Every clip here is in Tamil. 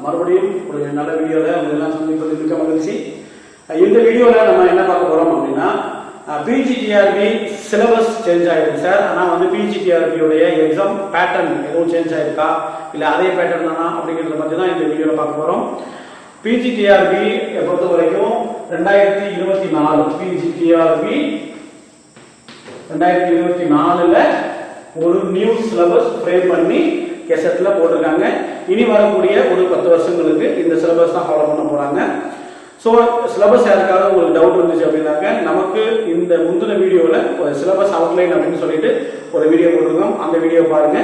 மறுபடியும் ஒரு நல்ல வீடியோவில் அவங்க எல்லாம் சந்திப்பது மிக்க மகிழ்ச்சி. இந்த வீடியோவில் நம்ம என்ன பார்க்க போகிறோம் அப்படின்னா, பிஜிடிஆர்பி சிலபஸ் சேஞ்ச் ஆகிருக்கு சார். ஆனால் வந்து பிஜிடிஆர்பியோடைய எக்ஸாம் பேட்டர்ன் எதுவும் சேஞ்ச் ஆகிருக்கா, இல்லை அதே பேட்டர்ன் தானா அப்படிங்கிறத பற்றி தான் இந்த வீடியோவில் பார்க்க போகிறோம். பிஜிடிஆர்பி பொறுத்த வரைக்கும் 2024 பிஜிடிஆர்பி 2024ல் ஒரு நியூ சிலபஸ் ஃப்ரேம் பண்ணி கெசட்ல போட்டிருக்காங்க. இனி வரக்கூடிய ஒரு 10 வருஷங்களுக்கு இந்த சிலபஸ் தான் ஃபாலோ பண்ண போறாங்க. ஸோ சிலபஸ் யாருக்காவது உங்களுக்கு டவுட் இருந்துச்சு அப்படின்னாக்க, நமக்கு இந்த முந்தின வீடியோவில் சிலபஸ் அவுட்லைன் அப்படின்னு சொல்லிட்டு ஒரு வீடியோ போட்டிருக்கோம். அந்த வீடியோ பாருங்க.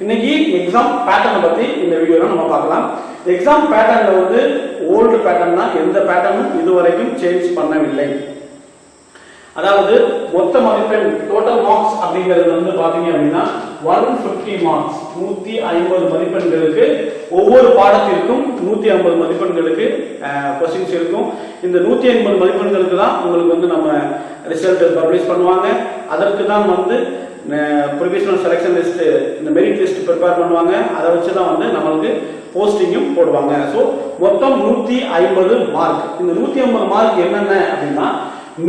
இன்னைக்கு எக்ஸாம் பேட்டர்னை பத்தி இந்த வீடியோவில் நம்ம பார்க்கலாம். எக்ஸாம் பேட்டர்ன்ல வந்து ஓல்டு பேட்டர்ன் தான், எந்த பேட்டர்னும் இதுவரைக்கும் சேஞ்ச் பண்ணவில்லை. அதாவது மொத்த மதிப்பெண் டோட்டல் மார்க்ஸ் அப்படிங்கிறது வந்து பாத்தீங்க அப்படின்னா 150 மார்க்ஸ், 150 மதிப்பெண்களுக்கு ஒவ்வொரு பாடத்திற்கும் 150 மதிப்பெண்களுக்கு கொஸ்டின்ஸ் இருக்கும். இந்த 150 மதிப்பெண்களுக்கு தான் உங்களுக்கு வந்து நம்ம ரிசல்ட் பப்ளிஷ் பண்ணுவாங்க. அதற்கு தான் வந்து ப்ரொவிஷனல் செலெக்ஷன் லிஸ்ட், இந்த மெரிட் லிஸ்ட் ப்ரிப்பேர் பண்ணுவாங்க. அதை வச்சு தான் வந்து நம்மளுக்கு போஸ்டிங்கும் போடுவாங்க. ஸோ மொத்தம் 150 மார்க். இந்த 150 மார்க் என்னென்ன அப்படின்னா,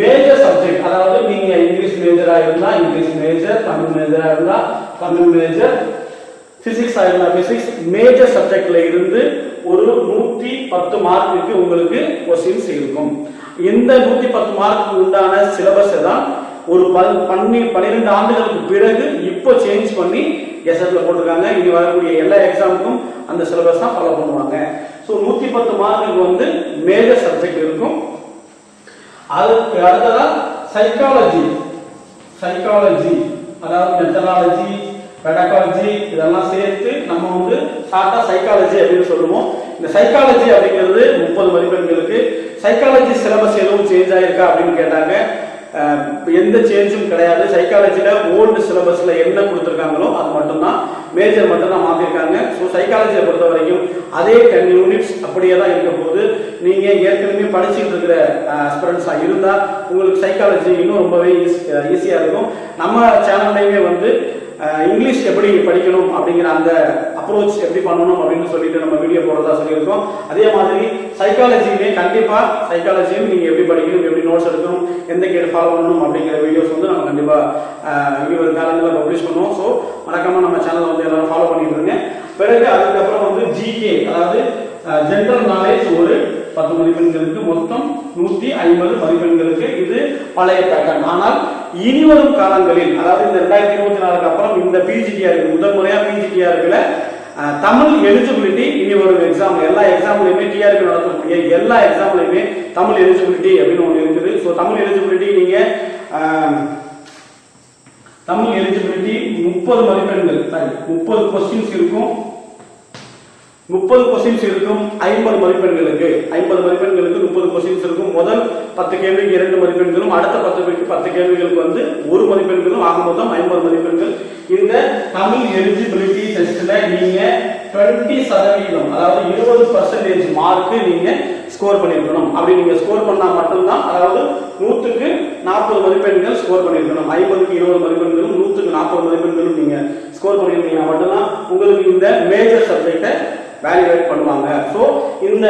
மேஜர் சப்ஜெக்ட், அதாவது நீங்க இங்கிலீஷ் மேஜரா இருந்தா இங்கிலீஷ் மேஜர், தமிழ் மேஜரா இருந்தா தமிழ் மேஜர், பிசிக்ஸ் இருந்தா பிசிக்ஸ், மேஜர் சப்ஜெக்ட்ல இருந்து ஒரு 110 மார்க்குக்கு உங்களுக்கு கொஸ்டின்ஸ் இருக்கும். இந்த 110 மார்க்கு உண்டான சிலபஸ் தான் ஒரு 12 ஆண்டுகளுக்கு பிறகு இப்போ சேஞ்ச் பண்ணி கெசட்ல போட்டிருக்காங்க. இனி வரக்கூடிய எல்லா எக்ஸாமுக்கும் அந்த சிலபஸ் தான் ஃபாலோ பண்ணுவாங்க. ஸோ 110 மார்க்குக்கு வந்து மேஜர் சப்ஜெக்ட் இருக்கும். அதுக்கு அடுத்ததா சைக்காலஜி, அதாவது மெத்தடாலஜி, பெடகாலஜி இதெல்லாம் சேர்த்து நம்ம வந்து ஷார்ட்டா சைக்காலஜி அப்படின்னு சொல்லுவோம். இந்த சைக்காலஜி அப்படிங்கிறது 30 மதிப்பெண்களுக்கு. சைக்காலஜி சிலபஸ் எதுவும் சேஞ்ச் ஆயிருக்கா அப்படின்னு கேட்டாங்க. எந்த சேஞ்சும் கிடையாது. சைக்காலஜில ஓல்டு சிலபஸ்ல என்ன கொடுத்துருக்காங்களோ அது மட்டும்தான், மேஜர் மட்டும் தான் மாத்திருக்காங்க. ஸோ சைக்காலஜியை பொறுத்த வரைக்கும் அதே 10 யூனிட்ஸ் அப்படியே தான் இருக்க போது. நீங்க ஏற்கனவே படிச்சுட்டு இருக்கிற ஸ்டூடெண்ட்ஸா இருந்தா உங்களுக்கு சைக்காலஜி இன்னும் ரொம்பவே ஈஸியா இருக்கும். நம்ம சேனல்லையுமே வந்து இங்கிலீஷ் எப்படி படிக்கணும் அப்படிங்கிற அந்த அப்ரோச் எப்படி பண்ணணும் அப்படின்னு சொல்லிட்டு நம்ம வீடியோ போடுறதா சொல்லியிருக்கோம். அதே மாதிரி சைக்காலஜியுமே கண்டிப்பா சைக்காலஜியும் நீங்க எப்படி படிக்கணும், எப்படி நோட்ஸ் எடுக்கணும், எந்த கேட் ஃபாலோ பண்ணணும் அப்படிங்கிற வீடியோஸ் வந்து நம்ம கண்டிப்பா இனி ஒரு காலங்களில் பப்ளிஷ் பண்ணுவோம். ஸோ மறக்காம நம்ம சேனலை வந்து எல்லாரும் ஃபாலோ பண்ணிட்டு இருங்க. பிறகு அதுக்கப்புறம் வந்து ஜிகே, அதாவது ஜெனரல் நாலேஜ் ஒரு 10 மதிப்பெண்களுக்கு, மொத்தம் 150 மதிப்பெண்களுக்கு. இது பழைய பேட்டர்ன். ஆனால் இனி வரும் காலங்களில், அதாவது இந்த 2024க்கு அப்புறம் இந்த பிஜிடிஆர்பி முதல் முறையா பிஜிடிஆர்பில தமிழ் எலிஜிபிலிட்டி இனி வரும் எக்ஸாம், எல்லா எக்ஸாம்லயுமே டிஆர்பி நடத்தக்கூடிய எல்லா எக்ஸாம்லயுமே தமிழ் எலிஜிபிலிட்டி அப்படின்னு ஒன்று இருக்குது. ஸோ தமிழ் எலிஜிபிலிட்டி நீங்க தமிழ் எலிஜிபிலிட்டி 30 மதிப்பெண்கள், 30 கொஸ்டின்ஸ் இருக்கும். 30 கொஸ்டின்ஸ் இருக்கும் 50 மதிப்பெண்களுக்கு. 50 மதிப்பெண்களுக்கு 30 கொஸ்டின்ஸ் இருக்கும். முதல் 10 கேள்விக்கு 2 மதிப்பெண்களும், அடுத்த 10 கேள்விகளுக்கு வந்து 1 மதிப்பெண்களும், ஆக மொத்தம் 50 மதிப்பெண்கள். இந்த தமிழ் எலிஜிபிலிட்டி டெஸ்ட்ல நீங்க 20%, அதாவது 20% மார்க் நீங்க ஸ்கோர் பண்ணிருக்கணும். அப்படி நீங்க ஸ்கோர் பண்ணா மட்டும்தான், அதாவது 100க்கு 40 மதிப்பெண்கள் ஸ்கோர் பண்ணிருக்கணும். 50க்கு 20 மதிப்பெண்களும் 100க்கு 40 மதிப்பெண்களும் நீங்க ஸ்கோர் பண்ணிருந்தீங்கன்னா மட்டும்தான் உங்களுக்கு இந்த மேஜர் சப்ஜெக்டை வேல்யூவேட் பண்ணுவாங்க. ஸோ இந்த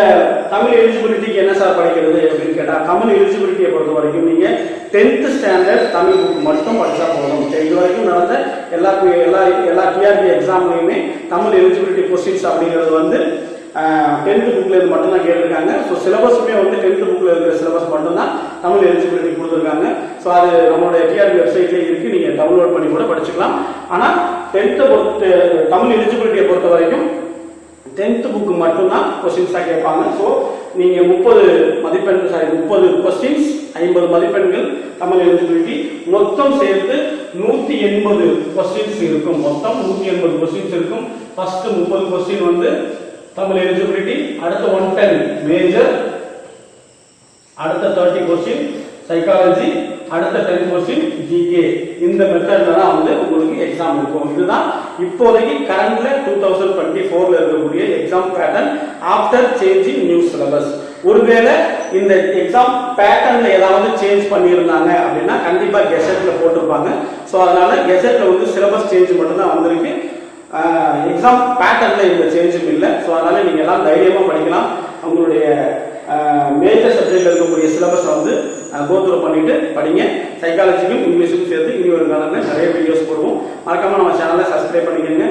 தமிழ் எலிஜிபிலிட்டிக்கு என்ன சார் படிக்கிறது அப்படின்னு கேட்டா, தமிழ் எலிஜிபிலிட்டியை பொறுத்த வரைக்கும் நீங்க 10th ஸ்டாண்டர்ட் தமிழ் புக் மட்டும் படிச்சா போதும். இது வரைக்கும் நடந்த எல்லா டிஆர்பி எக்ஸாம்லயுமே தமிழ் எலிஜிபிலிட்டி கொஸ்டின்ஸ் அப்படிங்கிறது வந்து 10th புக்ல இருந்து மட்டும் தான் கேட்டிருக்காங்க. ஸோ சிலபஸுமே வந்து 10th புக்ல இருக்கிற சிலபஸ் மட்டும் தான் தமிழ் எலிஜிபிலிட்டி கொடுத்துருக்காங்க. ஸோ அது நம்மளுடைய டிஆர்பி வெப்சைட்லேயே இருக்கு, நீங்க டவுன்லோட் பண்ணி கூட படிச்சுக்கலாம். ஆனா 10th தமிழ் எலிஜிபிலிட்டியை பொறுத்த வரைக்கும் 10th புக் மட்டும்தான் கொஸ்டின்ஸா கேட்பாங்க. ஸோ நீங்க 30 கொஸ்டின்ஸ், 50 மதிப்பெண்கள் தமிழ் எலிஜிபிலிட்டி, மொத்தம் சேர்த்து 180 கொஸ்டின்ஸ் இருக்கும். மொத்தம் 180 கொஸ்டின்ஸ் இருக்கும். ஃபர்ஸ்ட் 30 கொஸ்டின் வந்து தமிழ் எலிஜிபிலிட்டி, அடுத்த 110 மேஜர், அடுத்த 30 கொஸ்டின் சைக்காலஜி, அடுத்த 10 கொஸ்டின் ஜிகே. இந்த மெத்தட்ல தான் வந்து உங்களுக்கு எக்ஸாம் இருக்கும். இதுதான் இப்போதைக்கு கரண்ட்ல 2024ல இருக்கக்கூடிய exam pattern after changing new syllabus. ஒருவேளை இந்த எக்ஸாம் பேட்டர்ன்ல ஏதாவது சேஞ்ச் பண்ணியிருந்தாங்க அப்படின்னா கண்டிப்பா கெசட்ல போட்டிருப்பாங்க. ஸோ அதனால கெசட்ல வந்து சிலபஸ் சேஞ்ச் மட்டும் தான் வந்திருக்கு. எக்ஸாம் பேட்டர்ன்ல இந்த சேஞ்சும் இல்லை. ஸோ அதனால நீங்க எல்லாம் தைரியமா படிக்கலாம். உங்களுடைய மேஜர் சப்ஜெக்ட்ல இருக்கக்கூடிய சிலபஸ் வந்து கோத்ரூ பண்ணிட்டு படிங்க. சைக்காலஜிக்கும் இங்கிலீஷுக்கும் சேர்த்து இனி ஒரு காலத்தில் நிறைய வீடியோஸ் போடுவோம். மறக்காம நம்ம சேனலை சப்ஸ்கிரைப் பண்ணிக்கோங்க.